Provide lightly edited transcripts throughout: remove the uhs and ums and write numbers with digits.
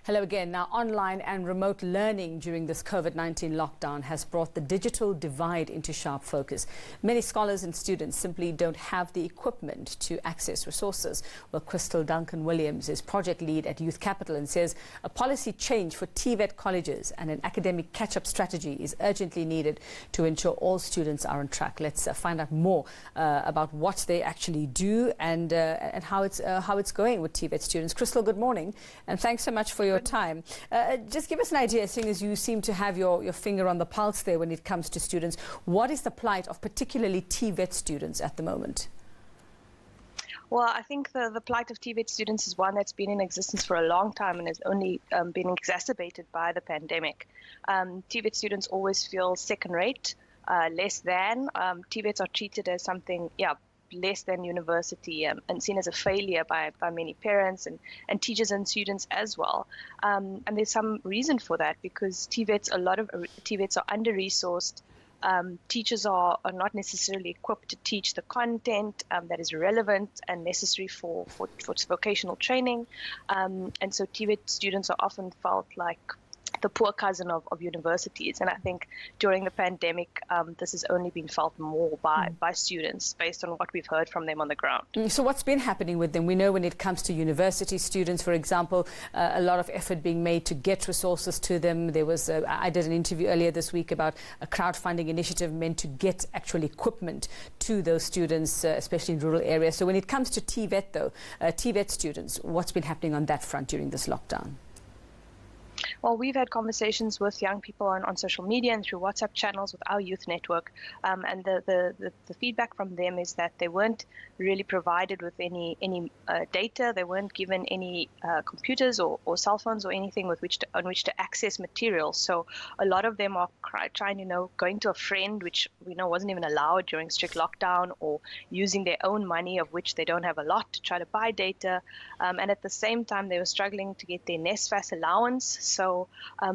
Hello again. Now, online and remote learning during this COVID-19 lockdown has brought the digital divide into sharp focus. Many scholars and students simply don't have the equipment to access resources. Well, Kristal Duncan-Williams is project lead at Youth Capital and says a policy change for TVET colleges and an academic catch-up strategy is urgently needed to ensure all students are on track. Let's find out more about what they actually do and how it's going with TVET students. Kristal, good morning, and thanks so much for your time. Just give us an idea, seeing as you seem to have your finger on the pulse there when it comes to students. What is the plight of particularly TVET students at the moment? Well, I think the plight of TVET students is one that's been in existence for a long time and has only been exacerbated by the pandemic. TVET students always feel second-rate, less than. TVETs are treated as something, less than university and seen as a failure by many parents and teachers and students as well. And there's some reason for that, because a lot of TVETs are under-resourced. Teachers are not necessarily equipped to teach the content that is relevant and necessary for vocational training. And so TVET students are often felt like the poor cousin of universities. And I think during the pandemic, this has only been felt more by students based on what we've heard from them on the ground. So what's been happening with them? We know when it comes to university students, for example, a lot of effort being made to get resources to them. There was, I did an interview earlier this week about a crowdfunding initiative meant to get actual equipment to those students, especially in rural areas. So when it comes to TVET though, TVET students, what's been happening on that front during this lockdown? Well, we've had conversations with young people on social media and through WhatsApp channels with our youth network, and the feedback from them is that they weren't really provided with any data. They weren't given any computers or cell phones or anything on which to access materials. So a lot of them are trying, going to a friend, which we know wasn't even allowed during strict lockdown, or using their own money, of which they don't have a lot, to try to buy data. And at the same time, they were struggling to get their NSFAS allowance. So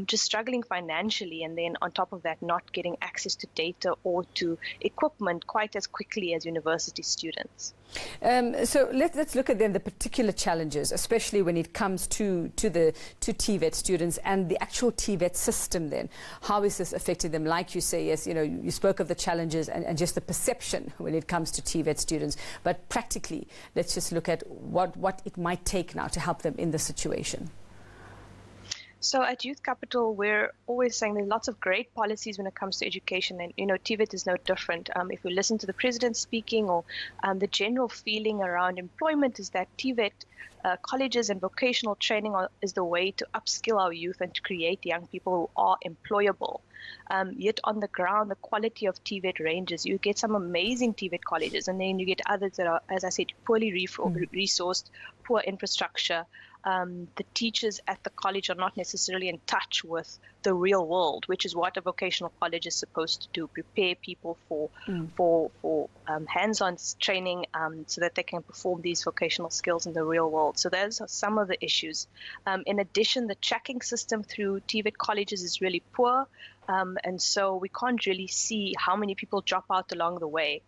just struggling financially, and then on top of that, not getting access to data or to equipment quite as quickly as university students. So let's look at then the particular challenges, especially when it comes to TVET students and the actual TVET system then. How is this affecting them? Like you say, yes, you spoke of the challenges and just the perception when it comes to TVET students. But practically, let's just look at what it might take now to help them in this situation. So at Youth Capital, we're always saying there's lots of great policies when it comes to education, and TVET is no different. If we listen to the president speaking, or the general feeling around employment is that TVET colleges and vocational training is the way to upskill our youth and to create young people who are employable. Yet on the ground, the quality of TVET ranges. You get some amazing TVET colleges, and then you get others that are, as I said, poorly resourced, poor infrastructure. The teachers at the college are not necessarily in touch with the real world, which is what a vocational college is supposed to do: prepare people for hands-on training, so that they can perform these vocational skills in the real world. So those are some of the issues. In addition, the tracking system through TVET colleges is really poor, and so we can't really see how many people drop out along the way.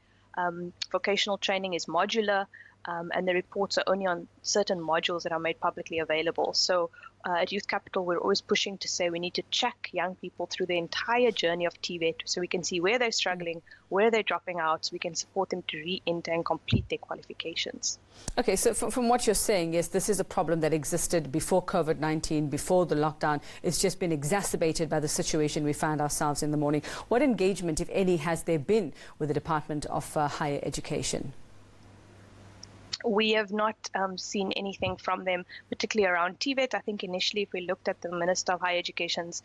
Vocational training is modular. And the reports are only on certain modules that are made publicly available. So at Youth Capital, we're always pushing to say we need to check young people through the entire journey of TVET, so we can see where they're struggling, where they're dropping out, so we can support them to re-enter and complete their qualifications. Okay, so from what you're saying, yes, this is a problem that existed before COVID-19, before the lockdown. It's just been exacerbated by the situation we found ourselves in the morning. What engagement, if any, has there been with the Department of Higher Education? We have not seen anything from them, particularly around TVET. I think initially, if we looked at the Minister of Higher Education's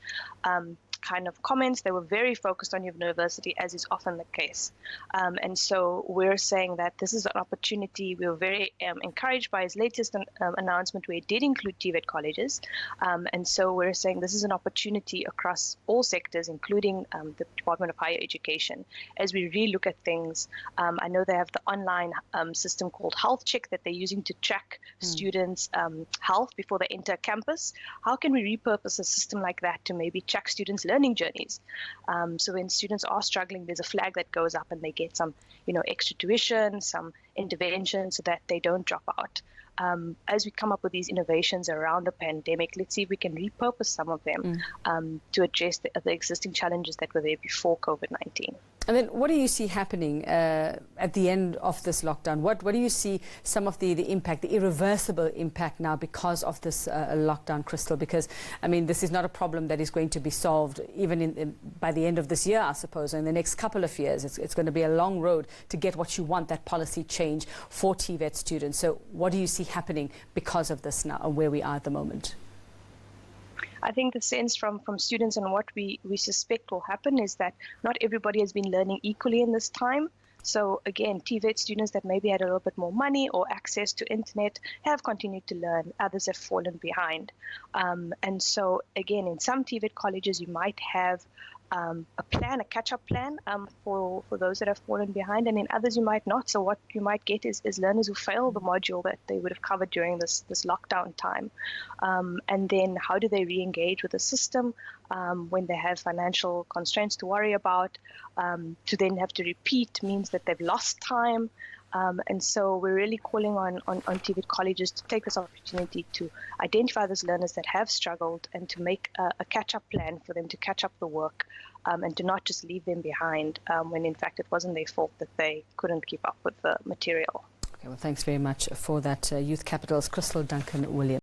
kind of comments, they were very focused on university, as is often the case. And so we're saying that this is an opportunity. We were very encouraged by his latest announcement, where he did include TVET colleges. And so we're saying this is an opportunity across all sectors, including the Department of Higher Education, as we re-look at things. I know they have the online system called Health Check that they're using to track students' health before they enter campus. How can we repurpose a system like that to maybe track students' learning journeys. So when students are struggling, there's a flag that goes up and they get some, extra tuition, some intervention so that they don't drop out. As we come up with these innovations around the pandemic, let's see if we can repurpose some of them to address the existing challenges that were there before COVID-19. And then what do you see happening at the end of this lockdown? What do you see some of the impact, the irreversible impact now because of this lockdown, Kristal? Because, I mean, this is not a problem that is going to be solved even by the end of this year, I suppose, or in the next couple of years. It's going to be a long road to get what you want, that policy change for TVET students. So what do you see happening because of this now and where we are at the moment? I think the sense from students and what we suspect will happen is that not everybody has been learning equally in this time. So again, TVET students that maybe had a little bit more money or access to internet have continued to learn. Others have fallen behind. And so again, in some TVET colleges, you might have a catch-up plan for those that have fallen behind, and in others you might not. So what you might get is learners who fail the module that they would have covered during this lockdown time. And then how do they re-engage with the system when they have financial constraints to worry about? To then have to repeat means that they've lost time. And so we're really calling on TVET colleges to take this opportunity to identify those learners that have struggled and to make a catch-up plan for them to catch up the work and to not just leave them behind when in fact it wasn't their fault that they couldn't keep up with the material. Okay, well, thanks very much for that. Youth Capital's Kristal Duncan-Williams.